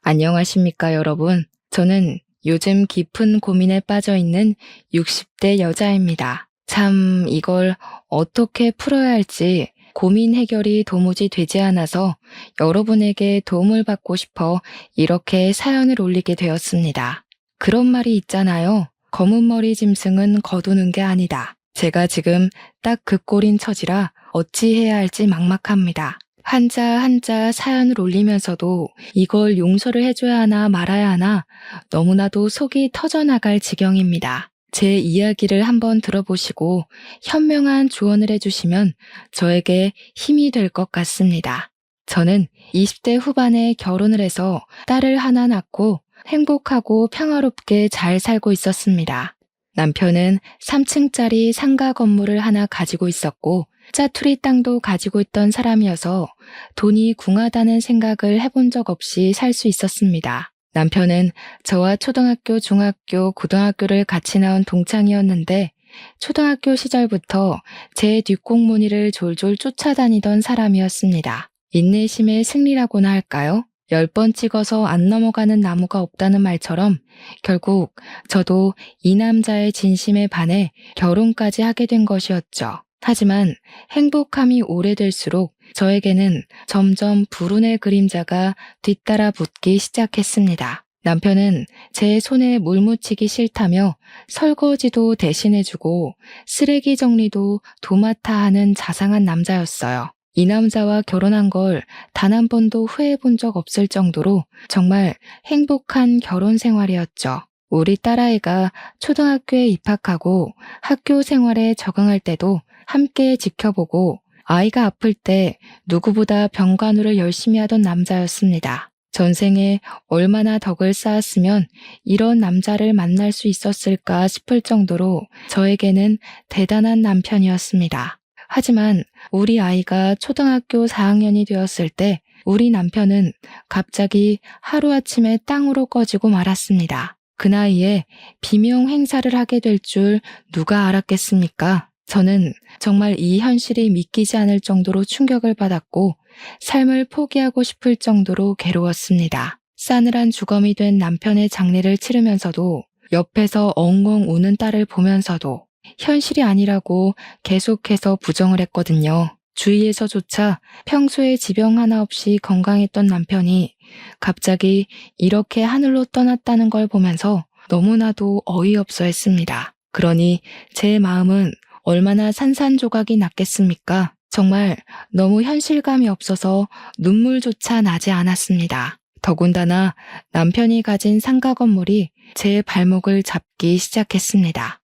안녕하십니까, 여러분. 저는 요즘 깊은 고민에 빠져 있는 60대 여자입니다. 참, 이걸 어떻게 풀어야 할지 고민 해결이 도무지 되지 않아서 여러분에게 도움을 받고 싶어 이렇게 사연을 올리게 되었습니다. 그런 말이 있잖아요. 검은 머리 짐승은 거두는 게 아니다. 제가 지금 딱 그 꼴인 처지라 어찌해야 할지 막막합니다. 한자 사연을 올리면서도 이걸 용서를 해줘야 하나 말아야 하나 너무나도 속이 터져나갈 지경입니다. 제 이야기를 한번 들어보시고 현명한 조언을 해주시면 저에게 힘이 될 것 같습니다. 저는 20대 후반에 결혼을 해서 딸을 하나 낳고 행복하고 평화롭게 잘 살고 있었습니다. 남편은 3층짜리 상가 건물을 하나 가지고 있었고 짜투리 땅도 가지고 있던 사람이어서 돈이 궁하다는 생각을 해본 적 없이 살 수 있었습니다. 남편은 저와 초등학교, 중학교, 고등학교를 같이 나온 동창이었는데 초등학교 시절부터 제 뒷공무니를 졸졸 쫓아다니던 사람이었습니다. 인내심의 승리라고나 할까요? 10번 찍어서 안 넘어가는 나무가 없다는 말처럼 결국 저도 이 남자의 진심에 반해 결혼까지 하게 된 것이었죠. 하지만 행복함이 오래될수록 저에게는 점점 불운의 그림자가 뒤따라 붙기 시작했습니다. 남편은 제 손에 물 묻히기 싫다며 설거지도 대신해주고 쓰레기 정리도 도맡아 하는 자상한 남자였어요. 이 남자와 결혼한 걸 단 한 번도 후회해 본 적 없을 정도로 정말 행복한 결혼 생활이었죠. 우리 딸아이가 초등학교에 입학하고 학교 생활에 적응할 때도 함께 지켜보고 아이가 아플 때 누구보다 병간호를 열심히 하던 남자였습니다. 전생에 얼마나 덕을 쌓았으면 이런 남자를 만날 수 있었을까 싶을 정도로 저에게는 대단한 남편이었습니다. 하지만 우리 아이가 초등학교 4학년이 되었을 때 우리 남편은 갑자기 하루아침에 땅으로 꺼지고 말았습니다. 그 나이에 비명 행사를 하게 될 줄 누가 알았겠습니까? 저는 정말 이 현실이 믿기지 않을 정도로 충격을 받았고 삶을 포기하고 싶을 정도로 괴로웠습니다. 싸늘한 주검이 된 남편의 장례를 치르면서도 옆에서 엉엉 우는 딸을 보면서도 현실이 아니라고 계속해서 부정을 했거든요. 주위에서조차 평소에 지병 하나 없이 건강했던 남편이 갑자기 이렇게 하늘로 떠났다는 걸 보면서 너무나도 어이없어 했습니다. 그러니 제 마음은 얼마나 산산조각이 났겠습니까? 정말 너무 현실감이 없어서 눈물조차 나지 않았습니다. 더군다나 남편이 가진 상가 건물이 제 발목을 잡기 시작했습니다.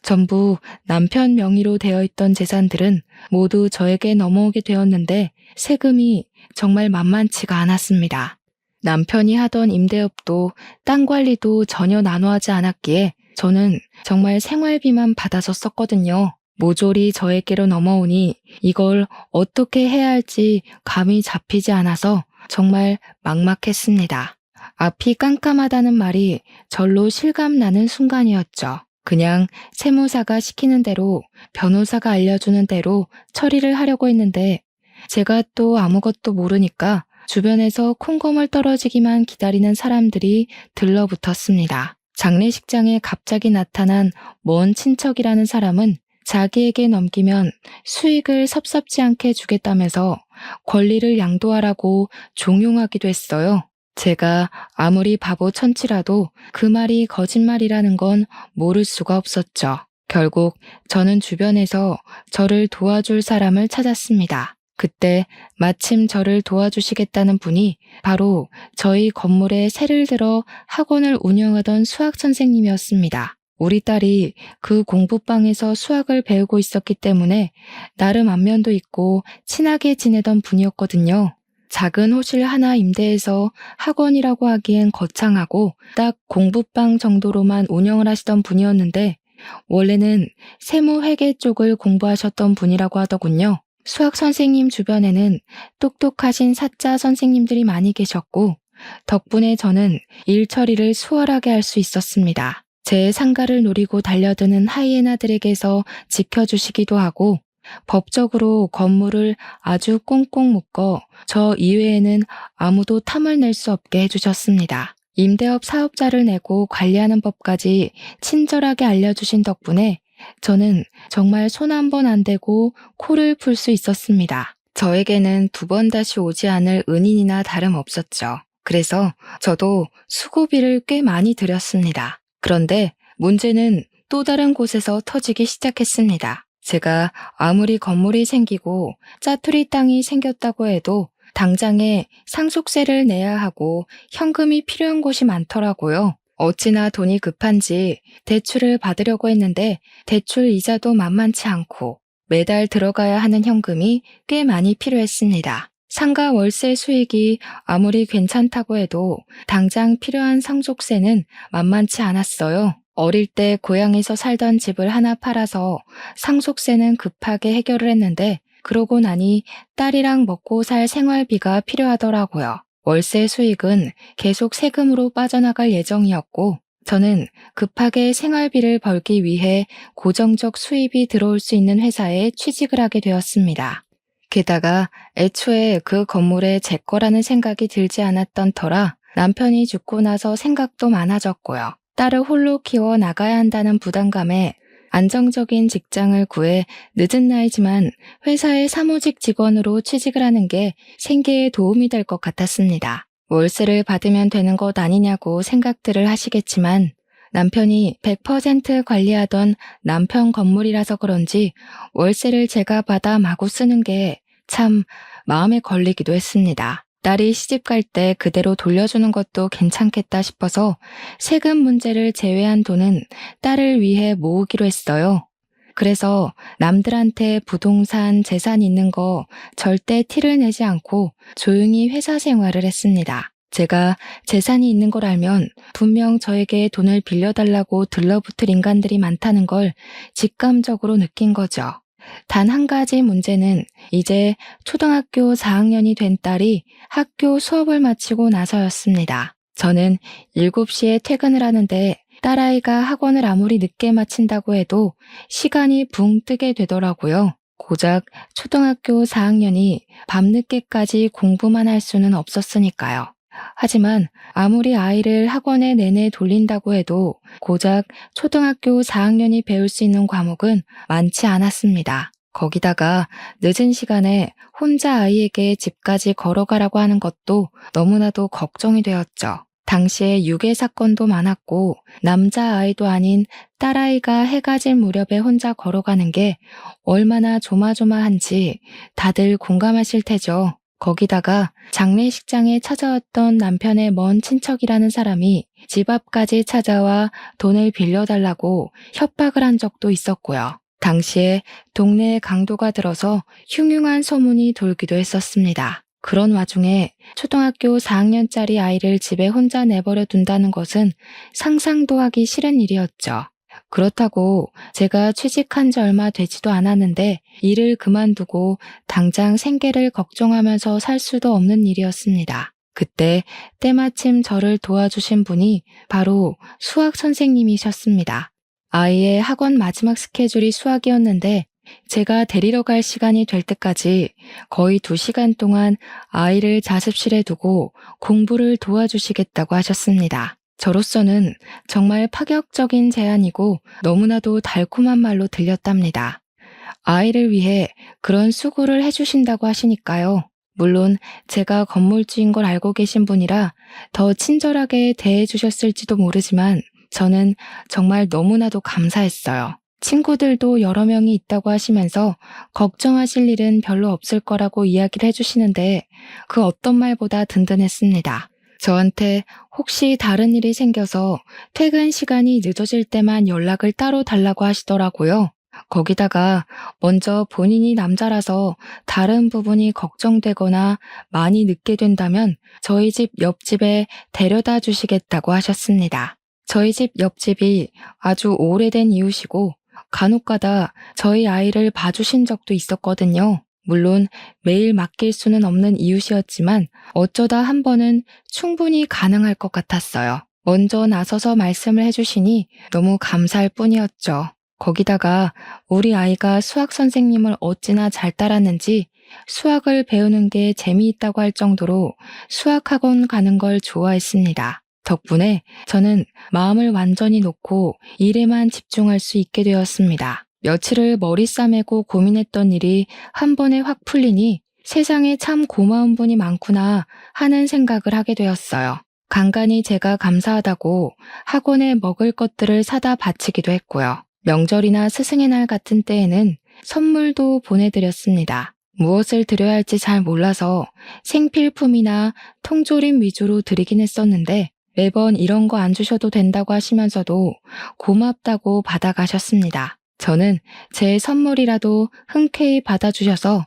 전부 남편 명의로 되어 있던 재산들은 모두 저에게 넘어오게 되었는데 세금이 정말 만만치가 않았습니다. 남편이 하던 임대업도 땅 관리도 전혀 나눠하지 않았기에 저는 정말 생활비만 받아서 썼거든요. 모조리 저에게로 넘어오니 이걸 어떻게 해야 할지 감이 잡히지 않아서 정말 막막했습니다. 앞이 깜깜하다는 말이 절로 실감나는 순간이었죠. 그냥 세무사가 시키는 대로 변호사가 알려주는 대로 처리를 하려고 했는데 제가 또 아무것도 모르니까 주변에서 콩고물 떨어지기만 기다리는 사람들이 들러붙었습니다. 장례식장에 갑자기 나타난 먼 친척이라는 사람은 자기에게 넘기면 수익을 섭섭지 않게 주겠다면서 권리를 양도하라고 종용하기도 했어요. 제가 아무리 바보 천치라도 그 말이 거짓말이라는 건 모를 수가 없었죠. 결국 저는 주변에서 저를 도와줄 사람을 찾았습니다. 그때 마침 저를 도와주시겠다는 분이 바로 저희 건물에 새를 들어 학원을 운영하던 수학 선생님이었습니다. 우리 딸이 그 공부방에서 수학을 배우고 있었기 때문에 나름 안면도 있고 친하게 지내던 분이었거든요. 작은 호실 하나 임대해서 학원이라고 하기엔 거창하고 딱 공부방 정도로만 운영을 하시던 분이었는데 원래는 세무회계 쪽을 공부하셨던 분이라고 하더군요. 수학 선생님 주변에는 똑똑하신 사자 선생님들이 많이 계셨고 덕분에 저는 일 처리를 수월하게 할 수 있었습니다. 제 상가를 노리고 달려드는 하이에나들에게서 지켜주시기도 하고 법적으로 건물을 아주 꽁꽁 묶어 저 이외에는 아무도 탐을 낼 수 없게 해주셨습니다. 임대업 사업자를 내고 관리하는 법까지 친절하게 알려주신 덕분에 저는 정말 손 한 번 안 대고 코를 풀 수 있었습니다. 저에게는 두 번 다시 오지 않을 은인이나 다름없었죠. 그래서 저도 수고비를 꽤 많이 들였습니다. 그런데 문제는 또 다른 곳에서 터지기 시작했습니다. 제가 아무리 건물이 생기고 짜투리 땅이 생겼다고 해도 당장에 상속세를 내야 하고 현금이 필요한 곳이 많더라고요. 어찌나 돈이 급한지 대출을 받으려고 했는데 대출 이자도 만만치 않고 매달 들어가야 하는 현금이 꽤 많이 필요했습니다. 상가 월세 수익이 아무리 괜찮다고 해도 당장 필요한 상속세는 만만치 않았어요. 어릴 때 고향에서 살던 집을 하나 팔아서 상속세는 급하게 해결을 했는데 그러고 나니 딸이랑 먹고 살 생활비가 필요하더라고요. 월세 수익은 계속 세금으로 빠져나갈 예정이었고 저는 급하게 생활비를 벌기 위해 고정적 수입이 들어올 수 있는 회사에 취직을 하게 되었습니다. 게다가 애초에 그 건물에 제 거라는 생각이 들지 않았던 터라 남편이 죽고 나서 생각도 많아졌고요. 딸을 홀로 키워 나가야 한다는 부담감에 안정적인 직장을 구해 늦은 나이지만 회사의 사무직 직원으로 취직을 하는 게 생계에 도움이 될 것 같았습니다. 월세를 받으면 되는 것 아니냐고 생각들을 하시겠지만 남편이 100% 관리하던 남편 건물이라서 그런지 월세를 제가 받아 마구 쓰는 게 참 마음에 걸리기도 했습니다. 딸이 시집갈 때 그대로 돌려주는 것도 괜찮겠다 싶어서 세금 문제를 제외한 돈은 딸을 위해 모으기로 했어요. 그래서 남들한테 부동산, 재산 있는 거 절대 티를 내지 않고 조용히 회사 생활을 했습니다. 제가 재산이 있는 걸 알면 분명 저에게 돈을 빌려달라고 들러붙을 인간들이 많다는 걸 직감적으로 느낀 거죠. 단 한 가지 문제는 이제 초등학교 4학년이 된 딸이 학교 수업을 마치고 나서였습니다. 저는 7시에 퇴근을 하는데 딸아이가 학원을 아무리 늦게 마친다고 해도 시간이 붕 뜨게 되더라고요. 고작 초등학교 4학년이 밤늦게까지 공부만 할 수는 없었으니까요. 하지만 아무리 아이를 학원에 내내 돌린다고 해도 고작 초등학교 4학년이 배울 수 있는 과목은 많지 않았습니다. 거기다가 늦은 시간에 혼자 아이에게 집까지 걸어가라고 하는 것도 너무나도 걱정이 되었죠. 당시에 유괴 사건도 많았고 남자아이도 아닌 딸아이가 해가 질 무렵에 혼자 걸어가는 게 얼마나 조마조마한지 다들 공감하실 테죠. 거기다가 장례식장에 찾아왔던 남편의 먼 친척이라는 사람이 집 앞까지 찾아와 돈을 빌려달라고 협박을 한 적도 있었고요. 당시에 동네에 강도가 들어서 흉흉한 소문이 돌기도 했었습니다. 그런 와중에 초등학교 4학년짜리 아이를 집에 혼자 내버려 둔다는 것은 상상도 하기 싫은 일이었죠. 그렇다고 제가 취직한 지 얼마 되지도 않았는데 일을 그만두고 당장 생계를 걱정하면서 살 수도 없는 일이었습니다. 그때 때마침 저를 도와주신 분이 바로 수학 선생님이셨습니다. 아이의 학원 마지막 스케줄이 수학이었는데 제가 데리러 갈 시간이 될 때까지 거의 2시간 동안 아이를 자습실에 두고 공부를 도와주시겠다고 하셨습니다. 저로서는 정말 파격적인 제안이고 너무나도 달콤한 말로 들렸답니다. 아이를 위해 그런 수고를 해주신다고 하시니까요. 물론 제가 건물주인 걸 알고 계신 분이라 더 친절하게 대해주셨을지도 모르지만 저는 정말 너무나도 감사했어요. 친구들도 여러 명이 있다고 하시면서 걱정하실 일은 별로 없을 거라고 이야기를 해주시는데 그 어떤 말보다 든든했습니다. 저한테 혹시 다른 일이 생겨서 퇴근 시간이 늦어질 때만 연락을 따로 달라고 하시더라고요. 거기다가 먼저 본인이 남자라서 다른 부분이 걱정되거나 많이 늦게 된다면 저희 집 옆집에 데려다 주시겠다고 하셨습니다. 저희 집 옆집이 아주 오래된 이웃이고 간혹가다 저희 아이를 봐주신 적도 있었거든요. 물론 매일 맡길 수는 없는 이웃이었지만 어쩌다 한 번은 충분히 가능할 것 같았어요. 먼저 나서서 말씀을 해주시니 너무 감사할 뿐이었죠. 거기다가 우리 아이가 수학 선생님을 어찌나 잘 따랐는지 수학을 배우는 게 재미있다고 할 정도로 수학학원 가는 걸 좋아했습니다. 덕분에 저는 마음을 완전히 놓고 일에만 집중할 수 있게 되었습니다. 며칠을 머리 싸매고 고민했던 일이 한 번에 확 풀리니 세상에 참 고마운 분이 많구나 하는 생각을 하게 되었어요. 간간히 제가 감사하다고 학원에 먹을 것들을 사다 바치기도 했고요. 명절이나 스승의 날 같은 때에는 선물도 보내드렸습니다. 무엇을 드려야 할지 잘 몰라서 생필품이나 통조림 위주로 드리긴 했었는데 매번 이런 거 안 주셔도 된다고 하시면서도 고맙다고 받아가셨습니다. 저는 제 선물이라도 흔쾌히 받아주셔서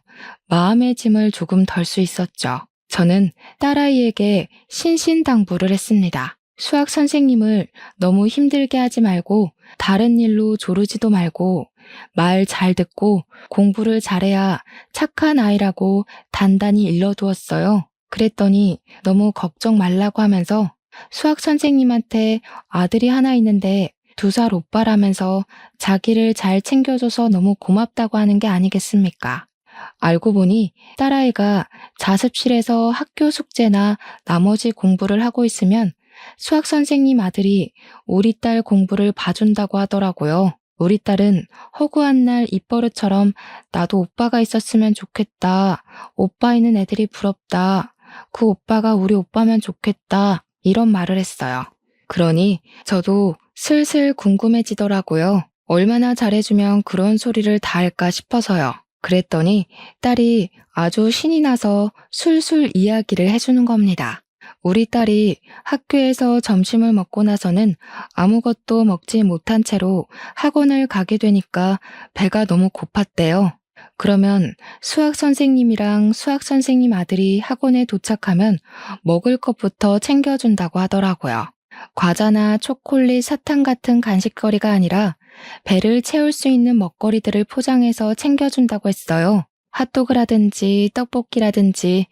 마음의 짐을 조금 덜 수 있었죠. 저는 딸아이에게 신신당부를 했습니다. 수학 선생님을 너무 힘들게 하지 말고 다른 일로 조르지도 말고 말 잘 듣고 공부를 잘해야 착한 아이라고 단단히 일러두었어요. 그랬더니 너무 걱정 말라고 하면서 수학 선생님한테 아들이 하나 있는데 2살 오빠라면서 자기를 잘 챙겨줘서 너무 고맙다고 하는 게 아니겠습니까? 알고 보니 딸아이가 자습실에서 학교 숙제나 나머지 공부를 하고 있으면 수학 선생님 아들이 우리 딸 공부를 봐준다고 하더라고요. 우리 딸은 허구한 날 입버릇처럼 나도 오빠가 있었으면 좋겠다. 오빠 있는 애들이 부럽다. 그 오빠가 우리 오빠면 좋겠다. 이런 말을 했어요. 그러니 저도 슬슬 궁금해지더라고요. 얼마나 잘해주면 그런 소리를 다 할까 싶어서요. 그랬더니 딸이 아주 신이 나서 술술 이야기를 해주는 겁니다. 우리 딸이 학교에서 점심을 먹고 나서는 아무것도 먹지 못한 채로 학원을 가게 되니까 배가 너무 고팠대요. 그러면 수학 선생님이랑 수학 선생님 아들이 학원에 도착하면 먹을 것부터 챙겨준다고 하더라고요. 과자나 초콜릿, 사탕 같은 간식거리가 아니라 배를 채울 수 있는 먹거리들을 포장해서 챙겨준다고 했어요. 핫도그라든지 떡볶이라든지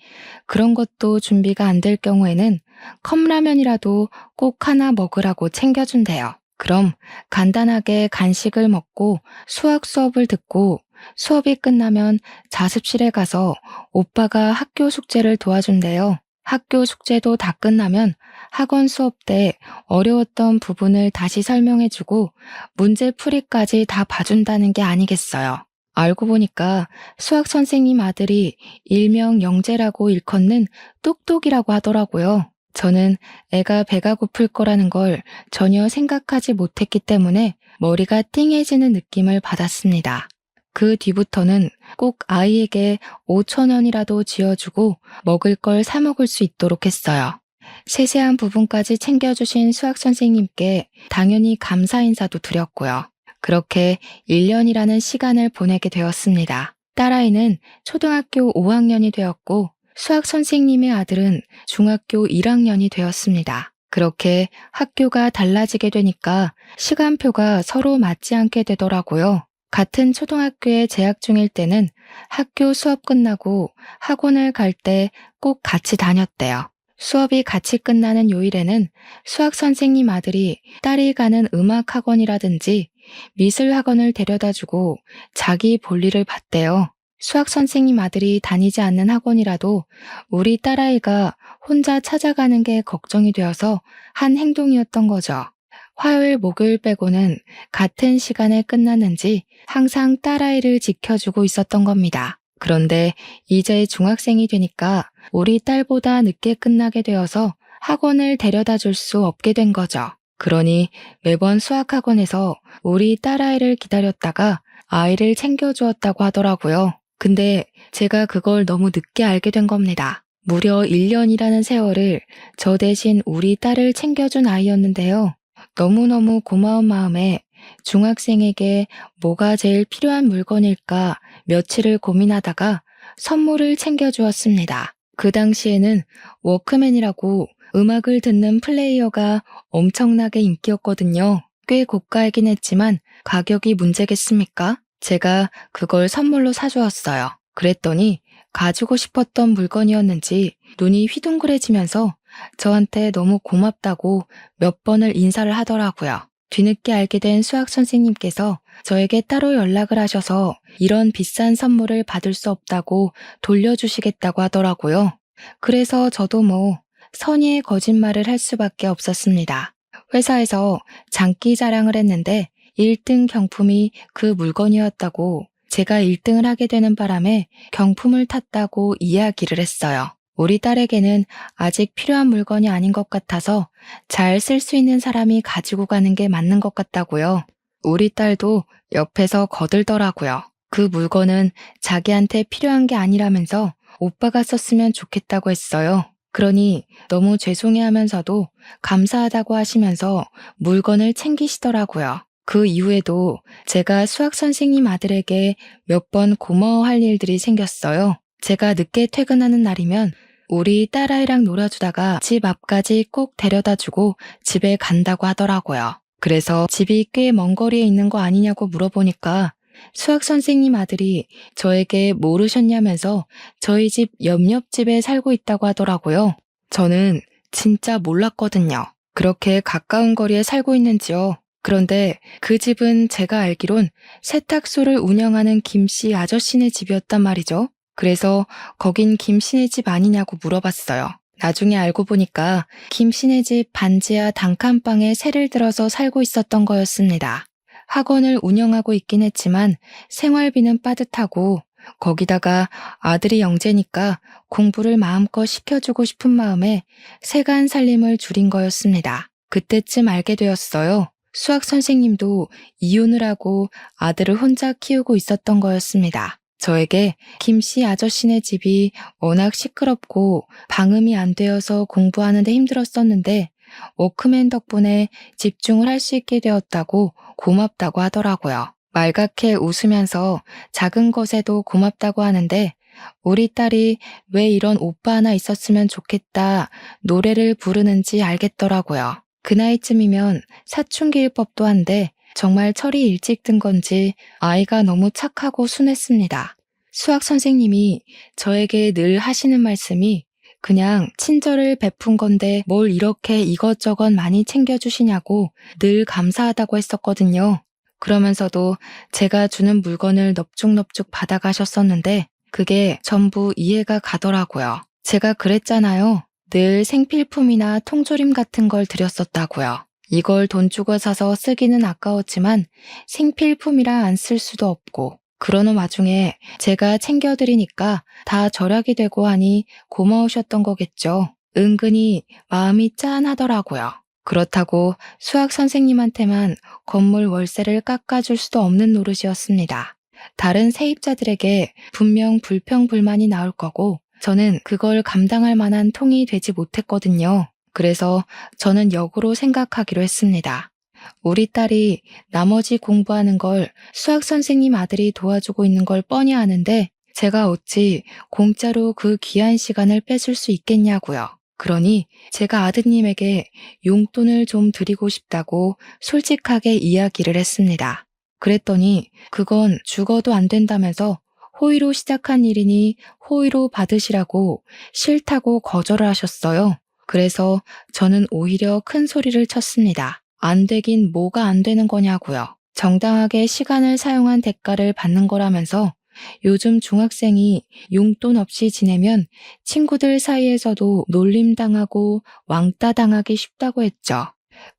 그런 것도 준비가 안 될 경우에는 컵라면이라도 꼭 하나 먹으라고 챙겨준대요. 그럼 간단하게 간식을 먹고 수학 수업을 듣고 수업이 끝나면 자습실에 가서 오빠가 학교 숙제를 도와준대요. 학교 숙제도 다 끝나면 학원 수업 때 어려웠던 부분을 다시 설명해주고 문제 풀이까지 다 봐준다는 게 아니겠어요. 알고 보니까 수학 선생님 아들이 일명 영재라고 일컫는 똑똑이라고 하더라고요. 저는 애가 배가 고플 거라는 걸 전혀 생각하지 못했기 때문에 머리가 띵해지는 느낌을 받았습니다. 그 뒤부터는 꼭 아이에게 5,000원이라도 쥐어주고 먹을 걸 사 먹을 수 있도록 했어요. 세세한 부분까지 챙겨주신 수학 선생님께 당연히 감사 인사도 드렸고요. 그렇게 1년이라는 시간을 보내게 되었습니다. 딸아이는 초등학교 5학년이 되었고 수학 선생님의 아들은 중학교 1학년이 되었습니다. 그렇게 학교가 달라지게 되니까 시간표가 서로 맞지 않게 되더라고요. 같은 초등학교에 재학 중일 때는 학교 수업 끝나고 학원을 갈 때 꼭 같이 다녔대요. 수업이 같이 끝나는 요일에는 수학 선생님 아들이 딸이 가는 음악 학원이라든지 미술 학원을 데려다주고 자기 볼일을 봤대요. 수학 선생님 아들이 다니지 않는 학원이라도 우리 딸아이가 혼자 찾아가는 게 걱정이 되어서 한 행동이었던 거죠. 화요일, 목요일 빼고는 같은 시간에 끝났는지 항상 딸아이를 지켜주고 있었던 겁니다. 그런데 이제 중학생이 되니까 우리 딸보다 늦게 끝나게 되어서 학원을 데려다 줄 수 없게 된 거죠. 그러니 매번 수학학원에서 우리 딸아이를 기다렸다가 아이를 챙겨주었다고 하더라고요. 근데 제가 그걸 너무 늦게 알게 된 겁니다. 무려 1년이라는 세월을 저 대신 우리 딸을 챙겨준 아이였는데요. 너무너무 고마운 마음에 중학생에게 뭐가 제일 필요한 물건일까 며칠을 고민하다가 선물을 챙겨주었습니다. 그 당시에는 워크맨이라고 음악을 듣는 플레이어가 엄청나게 인기였거든요. 꽤 고가이긴 했지만 가격이 문제겠습니까? 제가 그걸 선물로 사주었어요. 그랬더니 가지고 싶었던 물건이었는지 눈이 휘둥그레지면서 저한테 너무 고맙다고 몇 번을 인사를 하더라고요. 뒤늦게 알게 된 수학 선생님께서 저에게 따로 연락을 하셔서 이런 비싼 선물을 받을 수 없다고 돌려주시겠다고 하더라고요. 그래서 저도 선의의 거짓말을 할 수밖에 없었습니다. 회사에서 장기 자랑을 했는데 1등 경품이 그 물건이었다고, 제가 1등을 하게 되는 바람에 경품을 탔다고 이야기를 했어요. 우리 딸에게는 아직 필요한 물건이 아닌 것 같아서 잘 쓸 수 있는 사람이 가지고 가는 게 맞는 것 같다고요. 우리 딸도 옆에서 거들더라고요. 그 물건은 자기한테 필요한 게 아니라면서 오빠가 썼으면 좋겠다고 했어요. 그러니 너무 죄송해하면서도 감사하다고 하시면서 물건을 챙기시더라고요. 그 이후에도 제가 수학 선생님 아들에게 몇 번 고마워할 일들이 생겼어요. 제가 늦게 퇴근하는 날이면 우리 딸아이랑 놀아주다가 집 앞까지 꼭 데려다주고 집에 간다고 하더라고요. 그래서 집이 꽤 먼 거리에 있는 거 아니냐고 물어보니까 수학 선생님 아들이 저에게 모르셨냐면서 저희 집 옆집에 살고 있다고 하더라고요. 저는 진짜 몰랐거든요. 그렇게 가까운 거리에 살고 있는지요. 그런데 그 집은 제가 알기론 세탁소를 운영하는 김씨 아저씨네 집이었단 말이죠. 그래서 거긴 김씨네 집 아니냐고 물어봤어요. 나중에 알고 보니까 김씨네 집 반지하 단칸방에 새를 들어서 살고 있었던 거였습니다. 학원을 운영하고 있긴 했지만 생활비는 빠듯하고, 거기다가 아들이 영재니까 공부를 마음껏 시켜주고 싶은 마음에 세간 살림을 줄인 거였습니다. 그때쯤 알게 되었어요. 수학 선생님도 이혼을 하고 아들을 혼자 키우고 있었던 거였습니다. 저에게 김씨 아저씨네 집이 워낙 시끄럽고 방음이 안 되어서 공부하는데 힘들었었는데 워크맨 덕분에 집중을 할 수 있게 되었다고 고맙다고 하더라고요. 말갛게 웃으면서 작은 것에도 고맙다고 하는데, 우리 딸이 왜 이런 오빠 하나 있었으면 좋겠다 노래를 부르는지 알겠더라고요. 그 나이쯤이면 사춘기일 법도 한데 정말 철이 일찍 든 건지 아이가 너무 착하고 순했습니다. 수학 선생님이 저에게 늘 하시는 말씀이 그냥 친절을 베푼 건데 뭘 이렇게 이것저것 많이 챙겨주시냐고 늘 감사하다고 했었거든요. 그러면서도 제가 주는 물건을 넙죽넙죽 받아가셨었는데 그게 전부 이해가 가더라고요. 제가 그랬잖아요. 늘 생필품이나 통조림 같은 걸 드렸었다고요. 이걸 돈 주고 사서 쓰기는 아까웠지만 생필품이라 안 쓸 수도 없고, 그러는 와중에 제가 챙겨드리니까 다 절약이 되고 하니 고마우셨던 거겠죠. 은근히 마음이 짠하더라고요. 그렇다고 수학 선생님한테만 건물 월세를 깎아줄 수도 없는 노릇이었습니다. 다른 세입자들에게 분명 불평불만이 나올 거고 저는 그걸 감당할 만한 통이 되지 못했거든요. 그래서 저는 역으로 생각하기로 했습니다. 우리 딸이 나머지 공부하는 걸 수학 선생님 아들이 도와주고 있는 걸 뻔히 아는데 제가 어찌 공짜로 그 귀한 시간을 뺏을 수 있겠냐고요. 그러니 제가 아드님에게 용돈을 좀 드리고 싶다고 솔직하게 이야기를 했습니다. 그랬더니 그건 죽어도 안 된다면서 호의로 시작한 일이니 호의로 받으시라고 싫다고 거절을 하셨어요. 그래서 저는 오히려 큰 소리를 쳤습니다. 안 되긴 뭐가 안 되는 거냐고요. 정당하게 시간을 사용한 대가를 받는 거라면서 요즘 중학생이 용돈 없이 지내면 친구들 사이에서도 놀림당하고 왕따당하기 쉽다고 했죠.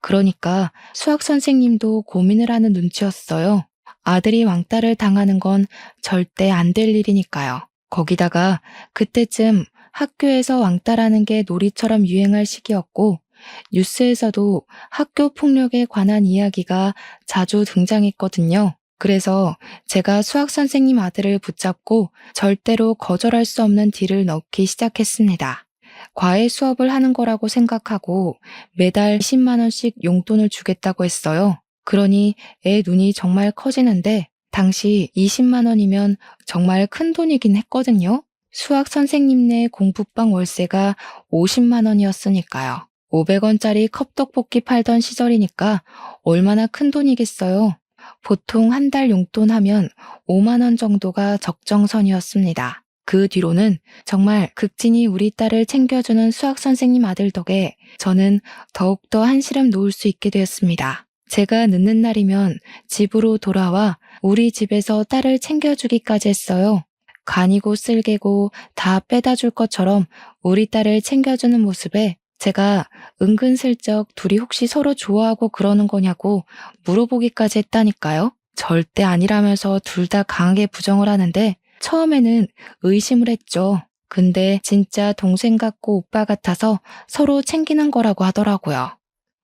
그러니까 수학 선생님도 고민을 하는 눈치였어요. 아들이 왕따를 당하는 건 절대 안 될 일이니까요. 거기다가 그때쯤 학교에서 왕따라는 게 놀이처럼 유행할 시기였고 뉴스에서도 학교 폭력에 관한 이야기가 자주 등장했거든요. 그래서 제가 수학 선생님 아들을 붙잡고 절대로 거절할 수 없는 딜을 넣기 시작했습니다. 과외 수업을 하는 거라고 생각하고 매달 20만 원씩 용돈을 주겠다고 했어요. 그러니 애 눈이 정말 커지는데 당시 20만 원이면 정말 큰 돈이긴 했거든요. 수학 선생님네 공부방 월세가 50만 원이었으니까요. 500원짜리 컵떡볶이 팔던 시절이니까 얼마나 큰 돈이겠어요. 보통 한 달 용돈 하면 5만 원 정도가 적정선이었습니다. 그 뒤로는 정말 극진히 우리 딸을 챙겨주는 수학 선생님 아들 덕에 저는 더욱더 한시름 놓을 수 있게 되었습니다. 제가 늦는 날이면 집으로 돌아와 우리 집에서 딸을 챙겨주기까지 했어요. 간이고 쓸개고 다 빼다 줄 것처럼 우리 딸을 챙겨주는 모습에 제가 은근슬쩍 둘이 혹시 서로 좋아하고 그러는 거냐고 물어보기까지 했다니까요. 절대 아니라면서 둘 다 강하게 부정을 하는데 처음에는 의심을 했죠. 근데 진짜 동생 같고 오빠 같아서 서로 챙기는 거라고 하더라고요.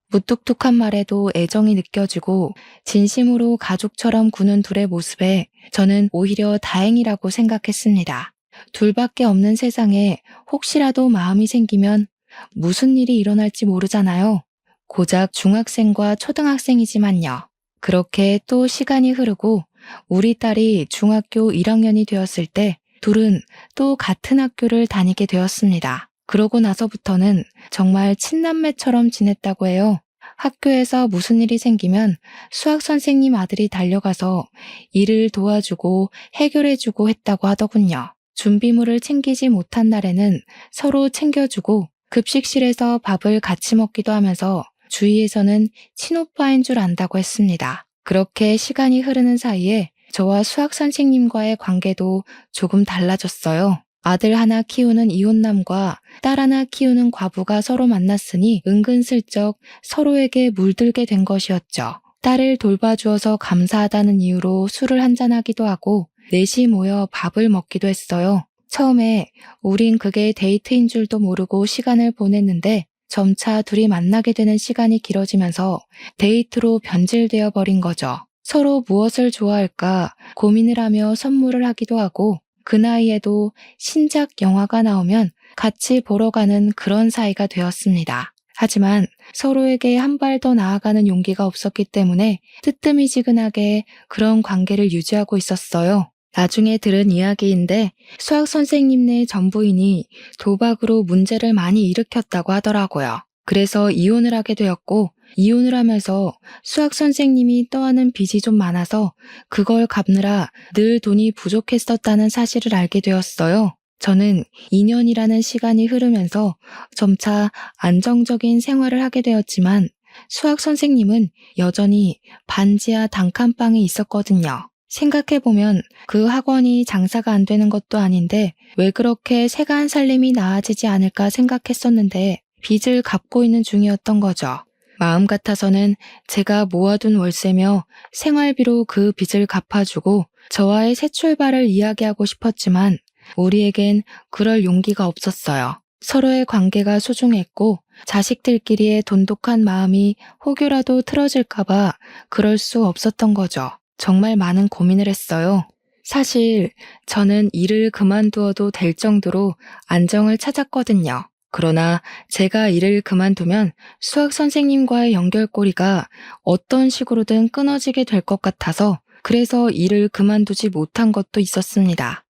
무뚝뚝한 말에도 애정이 느껴지고 진심으로 가족처럼 구는 둘의 모습에 저는 오히려 다행이라고 생각했습니다. 둘밖에 없는 세상에 혹시라도 마음이 생기면 무슨 일이 일어날지 모르잖아요. 고작 중학생과 초등학생이지만요. 그렇게 또 시간이 흐르고 우리 딸이 중학교 1학년이 되었을 때 둘은 또 같은 학교를 다니게 되었습니다. 그러고 나서부터는 정말 친남매처럼 지냈다고 해요. 학교에서 무슨 일이 생기면 수학 선생님 아들이 달려가서 일을 도와주고 해결해주고 했다고 하더군요. 준비물을 챙기지 못한 날에는 서로 챙겨주고 급식실에서 밥을 같이 먹기도 하면서 주위에서는 친오빠인 줄 안다고 했습니다. 그렇게 시간이 흐르는 사이에 저와 수학 선생님과의 관계도 조금 달라졌어요. 아들 하나 키우는 이혼남과 딸 하나 키우는 과부가 서로 만났으니 은근슬쩍 서로에게 물들게 된 것이었죠. 딸을 돌봐주어서 감사하다는 이유로 술을 한잔하기도 하고 넷이 모여 밥을 먹기도 했어요. 처음에 우린 그게 데이트인 줄도 모르고 시간을 보냈는데 점차 둘이 만나게 되는 시간이 길어지면서 데이트로 변질되어 버린 거죠. 서로 무엇을 좋아할까 고민을 하며 선물을 하기도 하고 그 나이에도 신작 영화가 나오면 같이 보러 가는 그런 사이가 되었습니다. 하지만 서로에게 한 발 더 나아가는 용기가 없었기 때문에 뜨뜨미지근하게 그런 관계를 유지하고 있었어요. 나중에 들은 이야기인데 수학 선생님네 전부인이 도박으로 문제를 많이 일으켰다고 하더라고요. 그래서 이혼을 하게 되었고 이혼을 하면서 수학 선생님이 떠안은 빚이 좀 많아서 그걸 갚느라 늘 돈이 부족했었다는 사실을 알게 되었어요. 저는 2년이라는 시간이 흐르면서 점차 안정적인 생활을 하게 되었지만 수학 선생님은 여전히 반지하 단칸방에 있었거든요. 생각해보면 그 학원이 장사가 안 되는 것도 아닌데 왜 그렇게 세간 살림이 나아지지 않을까 생각했었는데 빚을 갚고 있는 중이었던 거죠. 마음 같아서는 제가 모아둔 월세며 생활비로 그 빚을 갚아주고 저와의 새 출발을 이야기하고 싶었지만 우리에겐 그럴 용기가 없었어요. 서로의 관계가 소중했고 자식들끼리의 돈독한 마음이 혹여라도 틀어질까봐 그럴 수 없었던 거죠. 정말 많은 고민을 했어요. 사실 저는 일을 그만두어도 될 정도로 안정을 찾았거든요. 그러나 제가 일을 그만두면 수학 선생님과의 연결고리가 어떤 식으로든 끊어지게 될 것 같아서 그래서 일을 그만두지 못한 것도 있었습니다.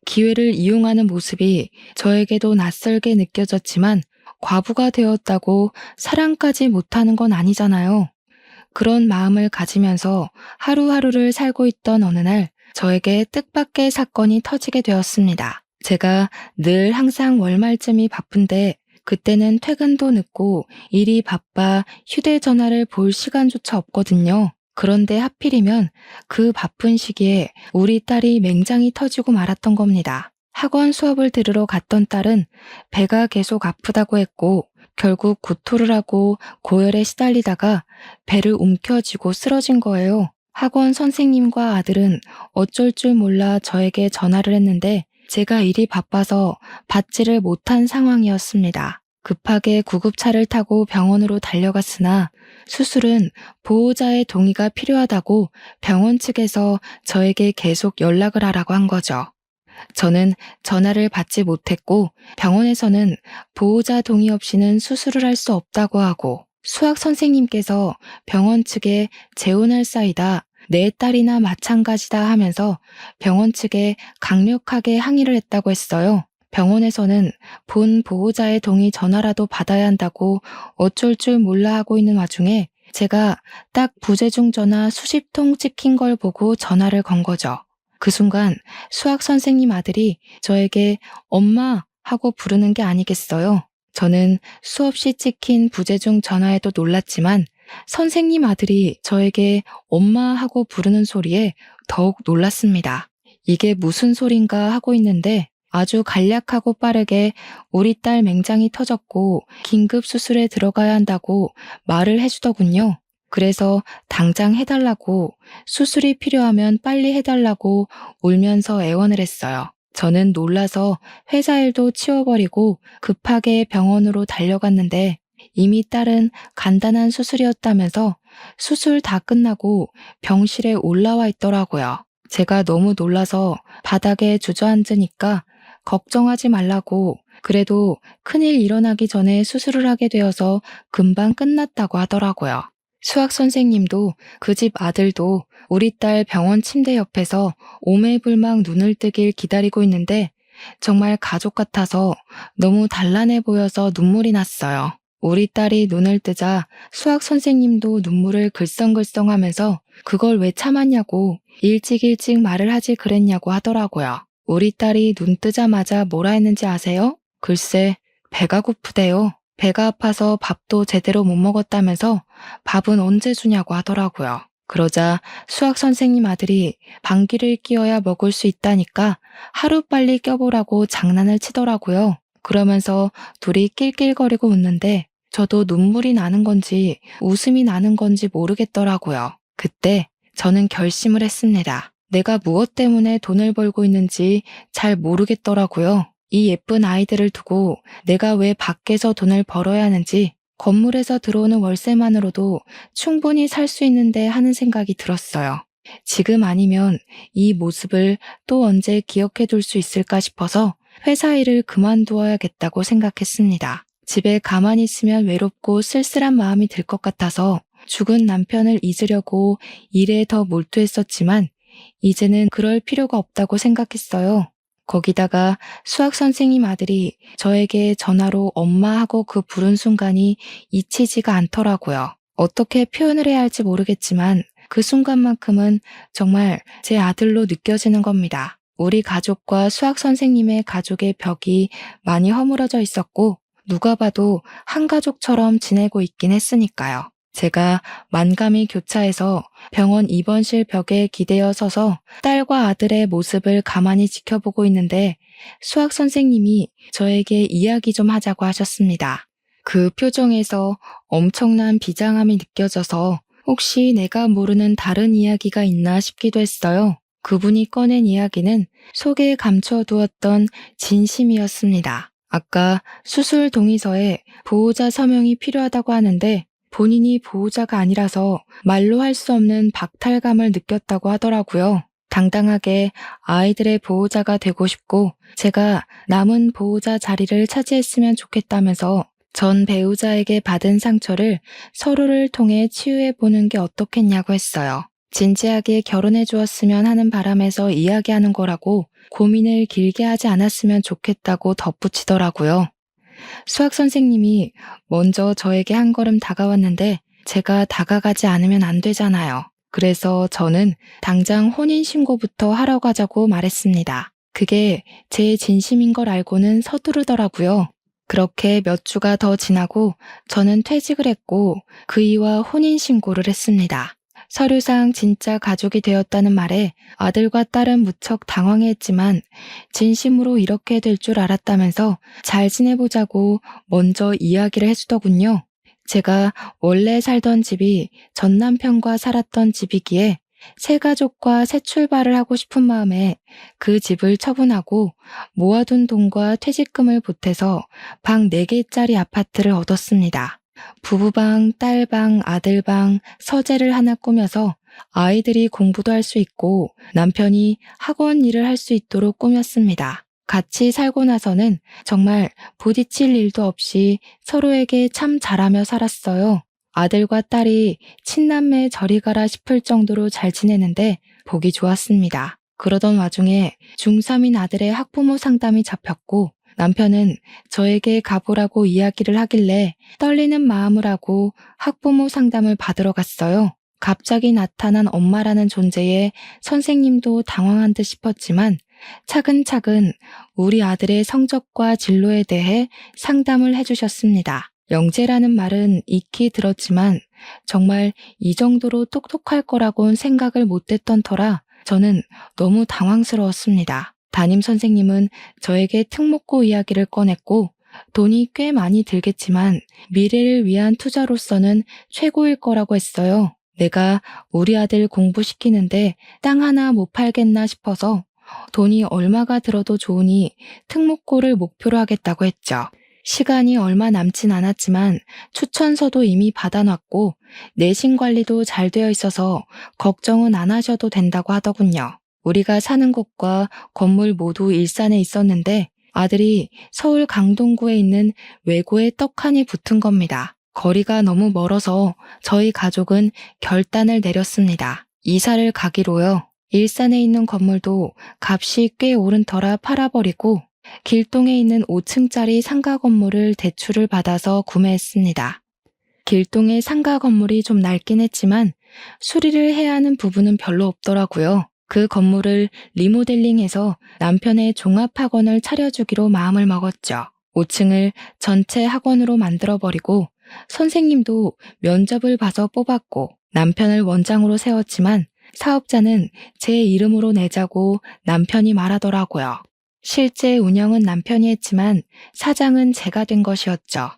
기회를 이용하는 모습이 저에게도 낯설게 느껴졌지만 과부가 되었다고 사랑까지 못하는 건 아니잖아요. 그런 마음을 가지면서 하루하루를 살고 있던 어느 날 저에게 뜻밖의 사건이 터지게 되었습니다. 제가 늘 항상 월말쯤이 바쁜데 그때는 퇴근도 늦고 일이 바빠 휴대전화를 볼 시간조차 없거든요. 그런데 하필이면 그 바쁜 시기에 우리 딸이 맹장이 터지고 말았던 겁니다. 학원 수업을 들으러 갔던 딸은 배가 계속 아프다고 했고 결국 구토를 하고 고열에 시달리다가 배를 움켜쥐고 쓰러진 거예요. 학원 선생님과 아들은 어쩔 줄 몰라 저에게 전화를 했는데 제가 일이 바빠서 받지를 못한 상황이었습니다. 급하게 구급차를 타고 병원으로 달려갔으나 수술은 보호자의 동의가 필요하다고 병원 측에서 저에게 계속 연락을 하라고 한 거죠. 저는 전화를 받지 못했고 병원에서는 보호자 동의 없이는 수술을 할 수 없다고 하고 수학 선생님께서 병원 측에 재혼할 사이다. 내 딸이나 마찬가지다 하면서 병원 측에 강력하게 항의를 했다고 했어요. 병원에서는 본 보호자의 동의 전화라도 받아야 한다고 어쩔 줄 몰라 하고 있는 와중에 제가 딱 부재중 전화 수십 통 찍힌 걸 보고 전화를 건 거죠. 그 순간 수학 선생님 아들이 저에게 엄마 하고 부르는 게 아니겠어요. 저는 수없이 찍힌 부재중 전화에도 놀랐지만 선생님 아들이 저에게 엄마 하고 부르는 소리에 더욱 놀랐습니다. 이게 무슨 소린가 하고 있는데 아주 간략하고 빠르게 우리 딸 맹장이 터졌고 긴급 수술에 들어가야 한다고 말을 해주더군요. 그래서 당장 해달라고, 수술이 필요하면 빨리 해달라고 울면서 애원을 했어요. 저는 놀라서 회사 일도 치워버리고 급하게 병원으로 달려갔는데 이미 딸은 간단한 수술이었다면서 수술 다 끝나고 병실에 올라와 있더라고요. 제가 너무 놀라서 바닥에 주저앉으니까 걱정하지 말라고, 그래도 큰일 일어나기 전에 수술을 하게 되어서 금방 끝났다고 하더라고요. 수학 선생님도 그 집 아들도 우리 딸 병원 침대 옆에서 오매불망 눈을 뜨길 기다리고 있는데 정말 가족 같아서 너무 단란해 보여서 눈물이 났어요. 우리 딸이 눈을 뜨자 수학 선생님도 눈물을 글썽글썽 하면서 그걸 왜 참았냐고, 일찍 말을 하지 그랬냐고 하더라고요. 우리 딸이 눈 뜨자마자 뭐라 했는지 아세요? 글쎄, 배가 고프대요. 배가 아파서 밥도 제대로 못 먹었다면서 밥은 언제 주냐고 하더라고요. 그러자 수학 선생님 아들이 방귀를 뀌어야 먹을 수 있다니까 하루빨리 껴보라고 장난을 치더라고요. 그러면서 둘이 낄낄거리고 웃는데 저도 눈물이 나는 건지 웃음이 나는 건지 모르겠더라고요. 그때 저는 결심을 했습니다. 내가 무엇 때문에 돈을 벌고 있는지 잘 모르겠더라고요. 이 예쁜 아이들을 두고 내가 왜 밖에서 돈을 벌어야 하는지, 건물에서 들어오는 월세만으로도 충분히 살 수 있는데 하는 생각이 들었어요. 지금 아니면 이 모습을 또 언제 기억해 둘 수 있을까 싶어서 회사 일을 그만두어야겠다고 생각했습니다. 집에 가만히 있으면 외롭고 쓸쓸한 마음이 들 것 같아서 죽은 남편을 잊으려고 일에 더 몰두했었지만 이제는 그럴 필요가 없다고 생각했어요. 거기다가 수학 선생님 아들이 저에게 전화로 엄마하고 그 부른 순간이 잊히지가 않더라고요. 어떻게 표현을 해야 할지 모르겠지만 그 순간만큼은 정말 제 아들로 느껴지는 겁니다. 우리 가족과 수학 선생님의 가족의 벽이 많이 허물어져 있었고 누가 봐도 한 가족처럼 지내고 있긴 했으니까요. 제가 만감이 교차해서 병원 입원실 벽에 기대어 서서 딸과 아들의 모습을 가만히 지켜보고 있는데 수학 선생님이 저에게 이야기 좀 하자고 하셨습니다. 그 표정에서 엄청난 비장함이 느껴져서 혹시 내가 모르는 다른 이야기가 있나 싶기도 했어요. 그분이 꺼낸 이야기는 속에 감춰두었던 진심이었습니다. 아까 수술 동의서에 보호자 서명이 필요하다고 하는데 본인이 보호자가 아니라서 말로 할 수 없는 박탈감을 느꼈다고 하더라고요. 당당하게 아이들의 보호자가 되고 싶고 제가 남은 보호자 자리를 차지했으면 좋겠다면서 전 배우자에게 받은 상처를 서로를 통해 치유해보는 게 어떻겠냐고 했어요. 진지하게 결혼해 주었으면 하는 바람에서 이야기하는 거라고 고민을 길게 하지 않았으면 좋겠다고 덧붙이더라고요. 수학 선생님이 먼저 저에게 한 걸음 다가왔는데 제가 다가가지 않으면 안 되잖아요. 그래서 저는 당장 혼인신고부터 하러 가자고 말했습니다. 그게 제 진심인 걸 알고는 서두르더라고요. 그렇게 몇 주가 더 지나고 저는 퇴직을 했고 그이와 혼인신고를 했습니다. 서류상 진짜 가족이 되었다는 말에 아들과 딸은 무척 당황했지만 진심으로 이렇게 될 줄 알았다면서 잘 지내보자고 먼저 이야기를 해주더군요. 제가 원래 살던 집이 전 남편과 살았던 집이기에 새 가족과 새 출발을 하고 싶은 마음에 그 집을 처분하고 모아둔 돈과 퇴직금을 보태서 방 4개짜리 아파트를 얻었습니다. 부부방, 딸방, 아들방, 서재를 하나 꾸며서 아이들이 공부도 할 수 있고 남편이 학원 일을 할 수 있도록 꾸몄습니다. 같이 살고 나서는 정말 부딪힐 일도 없이 서로에게 참 잘하며 살았어요. 아들과 딸이 친남매 저리 가라 싶을 정도로 잘 지내는데 보기 좋았습니다. 그러던 와중에 중3인 아들의 학부모 상담이 잡혔고 남편은 저에게 가보라고 이야기를 하길래 떨리는 마음을 하고 학부모 상담을 받으러 갔어요. 갑자기 나타난 엄마라는 존재에 선생님도 당황한 듯 싶었지만 차근차근 우리 아들의 성적과 진로에 대해 상담을 해주셨습니다. 영재라는 말은 익히 들었지만 정말 이 정도로 똑똑할 거라곤 생각을 못했던 터라 저는 너무 당황스러웠습니다. 담임 선생님은 저에게 특목고 이야기를 꺼냈고 돈이 꽤 많이 들겠지만 미래를 위한 투자로서는 최고일 거라고 했어요. 내가 우리 아들 공부시키는데 땅 하나 못 팔겠나 싶어서 돈이 얼마가 들어도 좋으니 특목고를 목표로 하겠다고 했죠. 시간이 얼마 남진 않았지만 추천서도 이미 받아놨고 내신 관리도 잘 되어 있어서 걱정은 안 하셔도 된다고 하더군요. 우리가 사는 곳과 건물 모두 일산에 있었는데 아들이 서울 강동구에 있는 외고에 떡하니 붙은 겁니다. 거리가 너무 멀어서 저희 가족은 결단을 내렸습니다. 이사를 가기로요. 일산에 있는 건물도 값이 꽤 오른 터라 팔아버리고 길동에 있는 5층짜리 상가 건물을 대출을 받아서 구매했습니다. 길동의 상가 건물이 좀 낡긴 했지만 수리를 해야 하는 부분은 별로 없더라고요. 그 건물을 리모델링해서 남편의 종합학원을 차려주기로 마음을 먹었죠. 5층을 전체 학원으로 만들어버리고 선생님도 면접을 봐서 뽑았고 남편을 원장으로 세웠지만 사업자는 제 이름으로 내자고 남편이 말하더라고요. 실제 운영은 남편이 했지만 사장은 제가 된 것이었죠.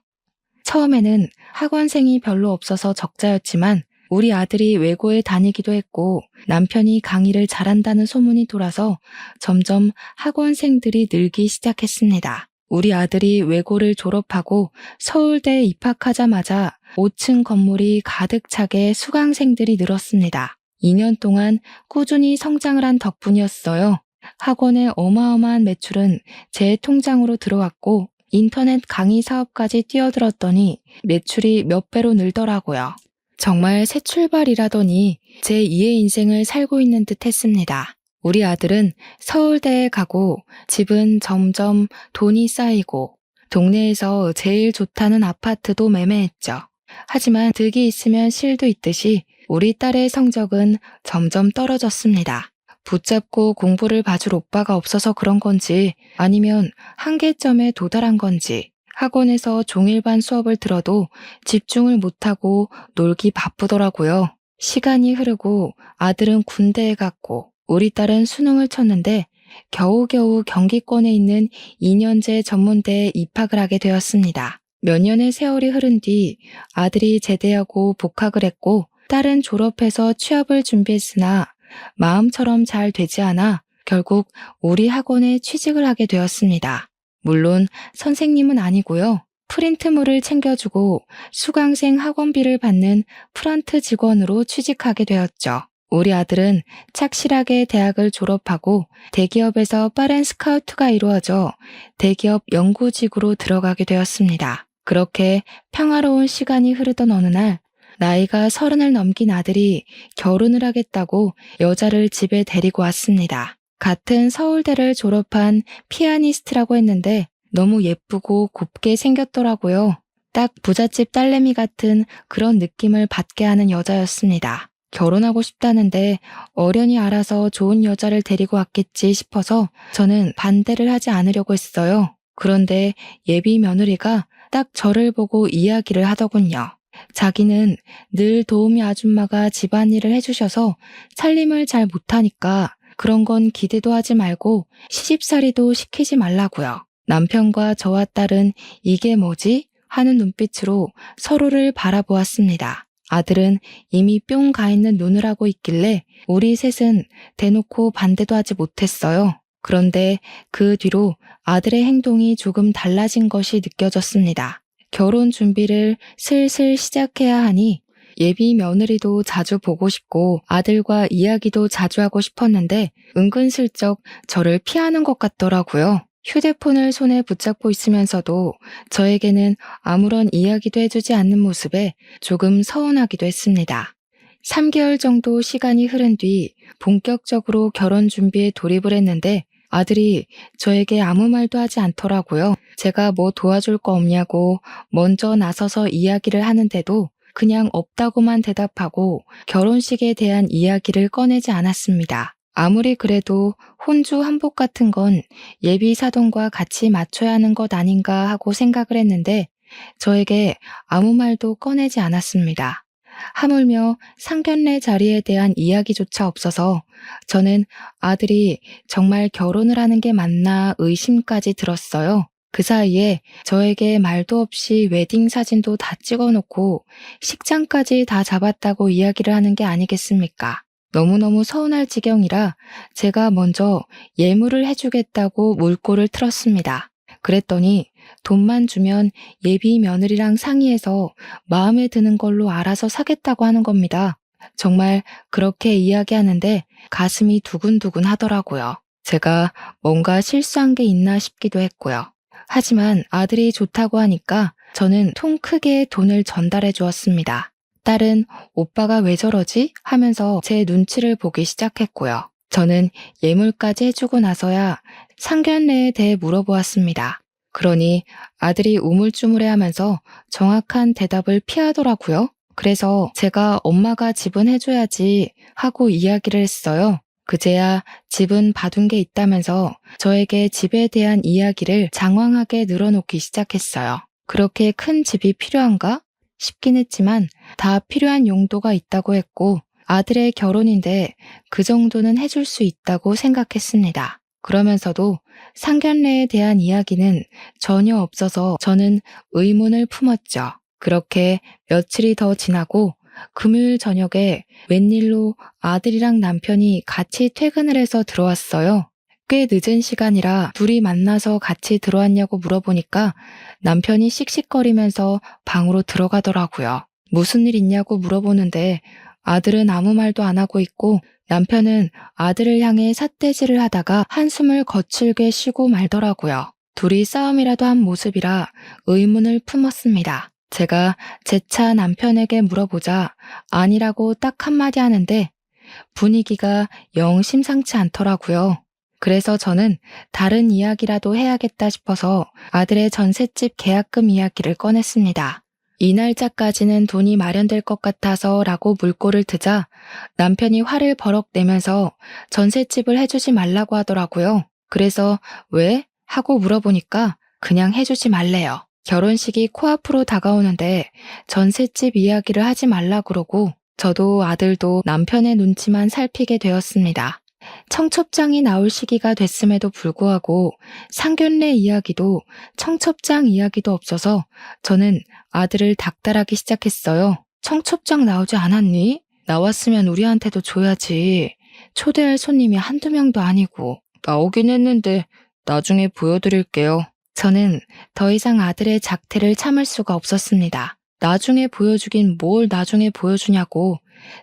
처음에는 학원생이 별로 없어서 적자였지만 우리 아들이 외고에 다니기도 했고 남편이 강의를 잘한다는 소문이 돌아서 점점 학원생들이 늘기 시작했습니다. 우리 아들이 외고를 졸업하고 서울대에 입학하자마자 5층 건물이 가득 차게 수강생들이 늘었습니다. 2년 동안 꾸준히 성장을 한 덕분이었어요. 학원의 어마어마한 매출은 제 통장으로 들어왔고 인터넷 강의 사업까지 뛰어들었더니 매출이 몇 배로 늘더라고요. 정말 새 출발이라더니 제 2의 인생을 살고 있는 듯 했습니다. 우리 아들은 서울대에 가고 집은 점점 돈이 쌓이고 동네에서 제일 좋다는 아파트도 매매했죠. 하지만 득이 있으면 실도 있듯이 우리 딸의 성적은 점점 떨어졌습니다. 붙잡고 공부를 봐줄 오빠가 없어서 그런 건지 아니면 한계점에 도달한 건지 학원에서 종일반 수업을 들어도 집중을 못하고 놀기 바쁘더라고요. 시간이 흐르고 아들은 군대에 갔고 우리 딸은 수능을 쳤는데 겨우겨우 경기권에 있는 2년제 전문대에 입학을 하게 되었습니다. 몇 년의 세월이 흐른 뒤 아들이 제대하고 복학을 했고 딸은 졸업해서 취업을 준비했으나 마음처럼 잘 되지 않아 결국 우리 학원에 취직을 하게 되었습니다. 물론 선생님은 아니고요. 프린트물을 챙겨주고 수강생 학원비를 받는 프런트 직원으로 취직하게 되었죠. 우리 아들은 착실하게 대학을 졸업하고 대기업에서 빠른 스카우트가 이루어져 대기업 연구직으로 들어가게 되었습니다. 그렇게 평화로운 시간이 흐르던 어느 날 나이가 30을 넘긴 아들이 결혼을 하겠다고 여자를 집에 데리고 왔습니다. 같은 서울대를 졸업한 피아니스트라고 했는데 너무 예쁘고 곱게 생겼더라고요. 딱 부잣집 딸내미 같은 그런 느낌을 받게 하는 여자였습니다. 결혼하고 싶다는데 어련히 알아서 좋은 여자를 데리고 왔겠지 싶어서 저는 반대를 하지 않으려고 했어요. 그런데 예비 며느리가 딱 저를 보고 이야기를 하더군요. 자기는 늘 도우미 아줌마가 집안일을 해주셔서 살림을 잘 못하니까 그런 건 기대도 하지 말고 시집살이도 시키지 말라고요. 남편과 저와 딸은 이게 뭐지? 하는 눈빛으로 서로를 바라보았습니다. 아들은 이미 뿅 가 있는 눈을 하고 있길래 우리 셋은 대놓고 반대도 하지 못했어요. 그런데 그 뒤로 아들의 행동이 조금 달라진 것이 느껴졌습니다. 결혼 준비를 슬슬 시작해야 하니 예비 며느리도 자주 보고 싶고 아들과 이야기도 자주 하고 싶었는데 은근슬쩍 저를 피하는 것 같더라고요. 휴대폰을 손에 붙잡고 있으면서도 저에게는 아무런 이야기도 해주지 않는 모습에 조금 서운하기도 했습니다. 3개월 정도 시간이 흐른 뒤 본격적으로 결혼 준비에 돌입을 했는데 아들이 저에게 아무 말도 하지 않더라고요. 제가 뭐 도와줄 거 없냐고 먼저 나서서 이야기를 하는데도 그냥 없다고만 대답하고 결혼식에 대한 이야기를 꺼내지 않았습니다. 아무리 그래도 혼주 한복 같은 건 예비 사돈과 같이 맞춰야 하는 것 아닌가 하고 생각을 했는데 저에게 아무 말도 꺼내지 않았습니다. 하물며 상견례 자리에 대한 이야기조차 없어서 저는 아들이 정말 결혼을 하는 게 맞나 의심까지 들었어요. 그 사이에 저에게 말도 없이 웨딩 사진도 다 찍어놓고 식장까지 다 잡았다고 이야기를 하는 게 아니겠습니까? 너무너무 서운할 지경이라 제가 먼저 예물을 해주겠다고 물꼬를 틀었습니다. 그랬더니 돈만 주면 예비 며느리랑 상의해서 마음에 드는 걸로 알아서 사겠다고 하는 겁니다. 정말 그렇게 이야기하는데 가슴이 두근두근 하더라고요. 제가 뭔가 실수한 게 있나 싶기도 했고요. 하지만 아들이 좋다고 하니까 저는 통 크게 돈을 전달해 주었습니다. 딸은 오빠가 왜 저러지? 하면서 제 눈치를 보기 시작했고요. 저는 예물까지 해주고 나서야 상견례에 대해 물어보았습니다. 그러니 아들이 우물쭈물해 하면서 정확한 대답을 피하더라고요. 그래서 제가 엄마가 집은 해줘야지 하고 이야기를 했어요. 그제야 집은 봐둔 게 있다면서 저에게 집에 대한 이야기를 장황하게 늘어놓기 시작했어요. 그렇게 큰 집이 필요한가? 싶긴 했지만 다 필요한 용도가 있다고 했고 아들의 결혼인데 그 정도는 해줄 수 있다고 생각했습니다. 그러면서도 상견례에 대한 이야기는 전혀 없어서 저는 의문을 품었죠. 그렇게 며칠이 더 지나고 금요일 저녁에 웬일로 아들이랑 남편이 같이 퇴근을 해서 들어왔어요. 꽤 늦은 시간이라 둘이 만나서 같이 들어왔냐고 물어보니까 남편이 씩씩거리면서 방으로 들어가더라고요. 무슨 일 있냐고 물어보는데 아들은 아무 말도 안 하고 있고 남편은 아들을 향해 삿대질을 하다가 한숨을 거칠게 쉬고 말더라고요. 둘이 싸움이라도 한 모습이라 의문을 품었습니다. 제가 재차 남편에게 물어보자 아니라고 딱 한마디 하는데 분위기가 영 심상치 않더라고요. 그래서 저는 다른 이야기라도 해야겠다 싶어서 아들의 전셋집 계약금 이야기를 꺼냈습니다. 이 날짜까지는 돈이 마련될 것 같아서 라고 물꼬를 트자 남편이 화를 버럭 내면서 전셋집을 해주지 말라고 하더라고요. 그래서 왜? 하고 물어보니까 그냥 해주지 말래요. 결혼식이 코앞으로 다가오는데 전셋집 이야기를 하지 말라 그러고 저도 아들도 남편의 눈치만 살피게 되었습니다. 청첩장이 나올 시기가 됐음에도 불구하고 상견례 이야기도 청첩장 이야기도 없어서 저는 아들을 닥달하기 시작했어요. 청첩장 나오지 않았니? 나왔으면 우리한테도 줘야지. 초대할 손님이 한두 명도 아니고. 나오긴 했는데 나중에 보여드릴게요. 저는 더 이상 아들의 작태를 참을 수가 없었습니다. 나중에 보여주긴 뭘 나중에 보여주냐고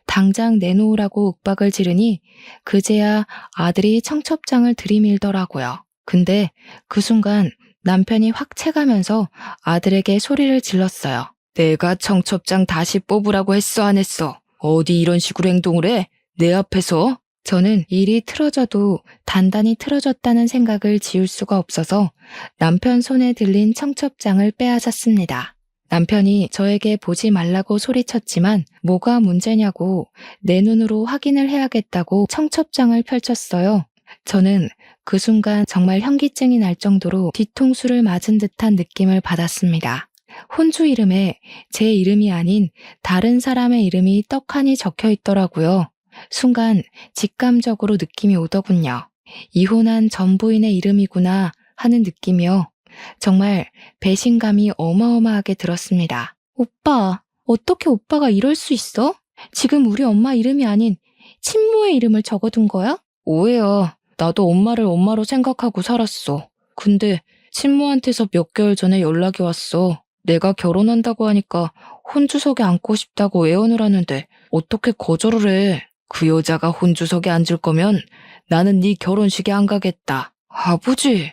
당장 내놓으라고 윽박을 지르니 그제야 아들이 청첩장을 들이밀더라고요. 근데 그 순간 남편이 확 채가면서 아들에게 소리를 질렀어요. 내가 청첩장 다시 뽑으라고 했어 안 했어? 어디 이런 식으로 행동을 해? 내 앞에서? 저는 일이 틀어져도 단단히 틀어졌다는 생각을 지울 수가 없어서 남편 손에 들린 청첩장을 빼앗았습니다. 남편이 저에게 보지 말라고 소리쳤지만 뭐가 문제냐고 내 눈으로 확인을 해야겠다고 청첩장을 펼쳤어요. 저는 그 순간 정말 현기증이 날 정도로 뒤통수를 맞은 듯한 느낌을 받았습니다. 혼주 이름에 제 이름이 아닌 다른 사람의 이름이 떡하니 적혀 있더라고요. 순간 직감적으로 느낌이 오더군요. 이혼한 전 부인의 이름이구나 하는 느낌이요. 정말 배신감이 어마어마하게 들었습니다. 오빠, 어떻게 오빠가 이럴 수 있어? 지금 우리 엄마 이름이 아닌 친모의 이름을 적어둔 거야? 오해야. 나도 엄마를 엄마로 생각하고 살았어. 근데 친모한테서 몇 개월 전에 연락이 왔어. 내가 결혼한다고 하니까 혼주석에 앉고 싶다고 애원을 하는데 어떻게 거절을 해? 그 여자가 혼주석에 앉을 거면 나는 네 결혼식에 안 가겠다. 아버지!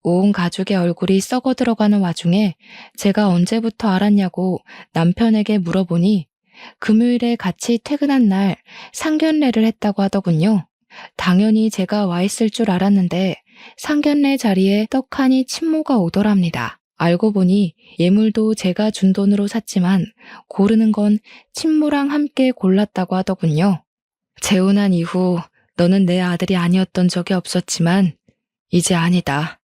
온 가족의 얼굴이 썩어 들어가는 와중에 제가 언제부터 알았냐고 남편에게 물어보니 금요일에 같이 퇴근한 날 상견례를 했다고 하더군요. 당연히 제가 와 있을 줄 알았는데 상견례 자리에 떡하니 친모가 오더랍니다. 알고 보니 예물도 제가 준 돈으로 샀지만 고르는 건 친모랑 함께 골랐다고 하더군요. 재혼한 이후 너는 내 아들이 아니었던 적이 없었지만 이제 아니다.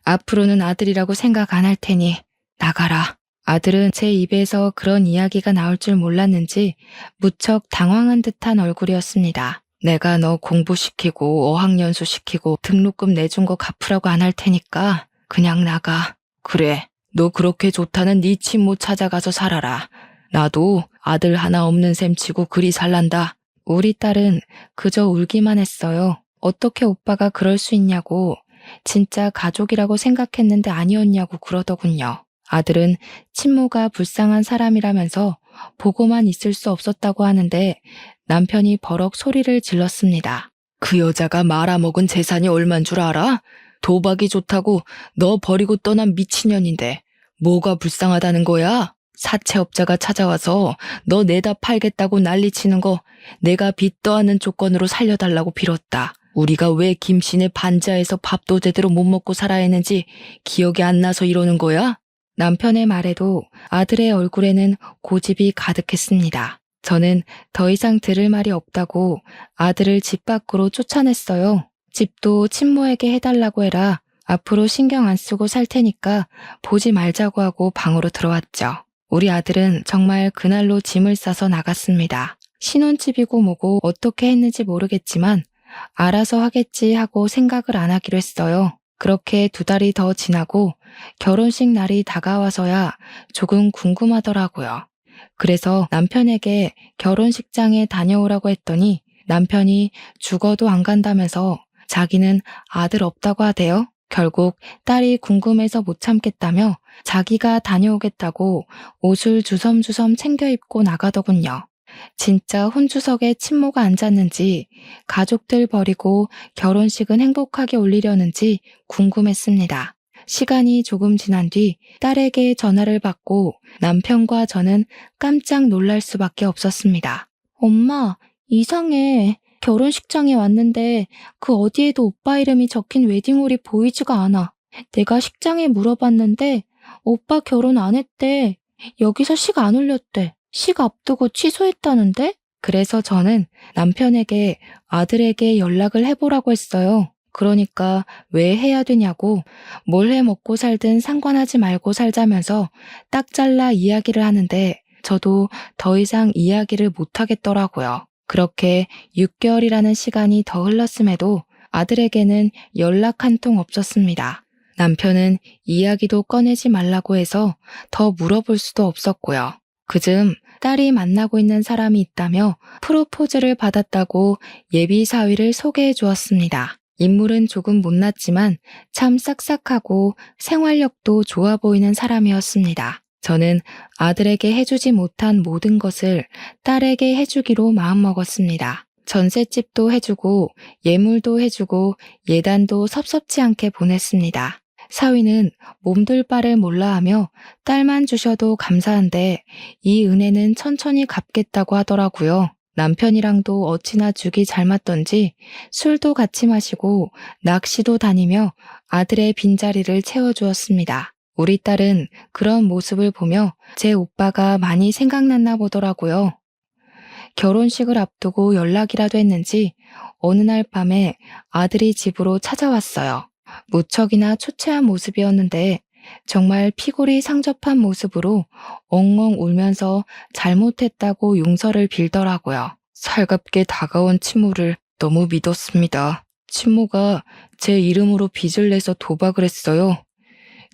앞으로는 아들이라고 생각 안 할 테니 나가라. 아들은 제 입에서 그런 이야기가 나올 줄 몰랐는지 무척 당황한 듯한 얼굴이었습니다. 내가 너 공부시키고 어학연수 시키고 등록금 내준 거 갚으라고 안 할 테니까 그냥 나가. 그래, 너 그렇게 좋다는 네 친모 찾아가서 살아라. 나도 아들 하나 없는 셈 치고 그리 살란다. 우리 딸은 그저 울기만 했어요. 어떻게 오빠가 그럴 수 있냐고, 진짜 가족이라고 생각했는데 아니었냐고 그러더군요. 아들은 친모가 불쌍한 사람이라면서 보고만 있을 수 없었다고 하는데 남편이 버럭 소리를 질렀습니다. 그 여자가 말아먹은 재산이 얼만 줄 알아? 도박이 좋다고 너 버리고 떠난 미친년인데 뭐가 불쌍하다는 거야? 사채업자가 찾아와서 너 내다 팔겠다고 난리치는 거 내가 빚 떠안는 조건으로 살려달라고 빌었다. 우리가 왜 김씨네 반지하에서 밥도 제대로 못 먹고 살아야 했는지 기억이 안 나서 이러는 거야? 남편의 말에도 아들의 얼굴에는 고집이 가득했습니다. 저는 더 이상 들을 말이 없다고 아들을 집 밖으로 쫓아냈어요. 집도 친모에게 해달라고 해라. 앞으로 신경 안 쓰고 살 테니까 보지 말자고 하고 방으로 들어왔죠. 우리 아들은 정말 그날로 짐을 싸서 나갔습니다. 신혼집이고 뭐고 어떻게 했는지 모르겠지만 알아서 하겠지 하고 생각을 안 하기로 했어요. 그렇게 2달이 더 지나고 결혼식 날이 다가와서야 조금 궁금하더라고요. 그래서 남편에게 결혼식장에 다녀오라고 했더니 남편이 죽어도 안 간다면서 자기는 아들 없다고 하대요. 결국 딸이 궁금해서 못 참겠다며 자기가 다녀오겠다고 옷을 주섬주섬 챙겨 입고 나가더군요. 진짜 혼주석에 친모가 앉았는지 가족들 버리고 결혼식은 행복하게 올리려는지 궁금했습니다. 시간이 조금 지난 뒤 딸에게 전화를 받고 남편과 저는 깜짝 놀랄 수밖에 없었습니다. 엄마, 이상해. 결혼식장에 왔는데 그 어디에도 오빠 이름이 적힌 웨딩홀이 보이지가 않아. 내가 식장에 물어봤는데 오빠 결혼 안 했대. 여기서 식 안 올렸대. 식 앞두고 취소했다는데? 그래서 저는 남편에게 아들에게 연락을 해보라고 했어요. 그러니까 왜 해야 되냐고, 뭘 해 먹고 살든 상관하지 말고 살자면서 딱 잘라 이야기를 하는데 저도 더 이상 이야기를 못 하겠더라고요. 그렇게 6개월이라는 시간이 더 흘렀음에도 아들에게는 연락 한 통 없었습니다. 남편은 이야기도 꺼내지 말라고 해서 더 물어볼 수도 없었고요. 그즘 딸이 만나고 있는 사람이 있다며 프로포즈를 받았다고 예비 사위를 소개해 주었습니다. 인물은 조금 못났지만 참 싹싹하고 생활력도 좋아 보이는 사람이었습니다. 저는 아들에게 해주지 못한 모든 것을 딸에게 해주기로 마음먹었습니다. 전셋집도 해주고 예물도 해주고 예단도 섭섭지 않게 보냈습니다. 사위는 몸둘 바를 몰라하며 딸만 주셔도 감사한데 이 은혜는 천천히 갚겠다고 하더라고요. 남편이랑도 어찌나 죽이 잘 맞던지 술도 같이 마시고 낚시도 다니며 아들의 빈자리를 채워주었습니다. 우리 딸은 그런 모습을 보며 제 오빠가 많이 생각났나 보더라고요. 결혼식을 앞두고 연락이라도 했는지 어느 날 밤에 아들이 집으로 찾아왔어요. 무척이나 초췌한 모습이었는데 정말 피골이 상접한 모습으로 엉엉 울면서 잘못했다고 용서를 빌더라고요. 살갑게 다가온 친모를 너무 믿었습니다. 친모가 제 이름으로 빚을 내서 도박을 했어요.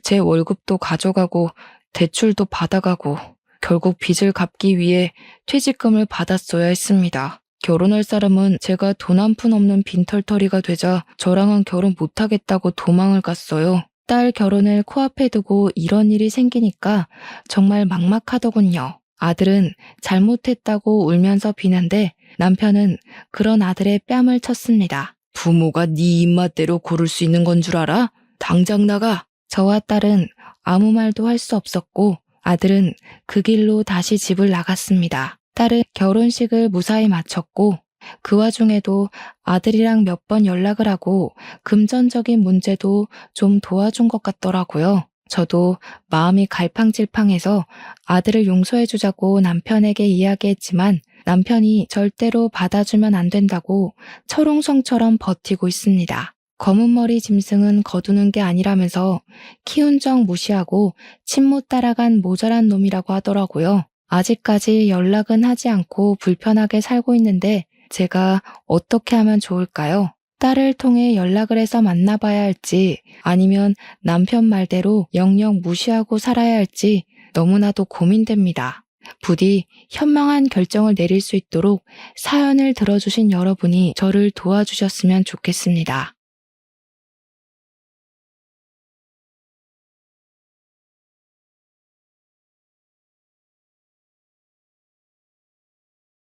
제 월급도 가져가고 대출도 받아가고 결국 빚을 갚기 위해 퇴직금을 받았어야 했습니다. 결혼할 사람은 제가 돈 한 푼 없는 빈털터리가 되자 저랑은 결혼 못하겠다고 도망을 갔어요. 딸 결혼을 코앞에 두고 이런 일이 생기니까 정말 막막하더군요. 아들은 잘못했다고 울면서 비는데 남편은 그런 아들의 뺨을 쳤습니다. 부모가 네 입맛대로 고를 수 있는 건 줄 알아? 당장 나가! 저와 딸은 아무 말도 할 수 없었고 아들은 그 길로 다시 집을 나갔습니다. 딸은 결혼식을 무사히 마쳤고 그 와중에도 아들이랑 몇 번 연락을 하고 금전적인 문제도 좀 도와준 것 같더라고요. 저도 마음이 갈팡질팡해서 아들을 용서해주자고 남편에게 이야기했지만 남편이 절대로 받아주면 안 된다고 철옹성처럼 버티고 있습니다. 검은 머리 짐승은 거두는 게 아니라면서 키운 적 무시하고 침 못 따라간 모자란 놈이라고 하더라고요. 아직까지 연락은 하지 않고 불편하게 살고 있는데 제가 어떻게 하면 좋을까요? 딸을 통해 연락을 해서 만나봐야 할지 아니면 남편 말대로 영영 무시하고 살아야 할지 너무나도 고민됩니다. 부디 현명한 결정을 내릴 수 있도록 사연을 들어주신 여러분이 저를 도와주셨으면 좋겠습니다.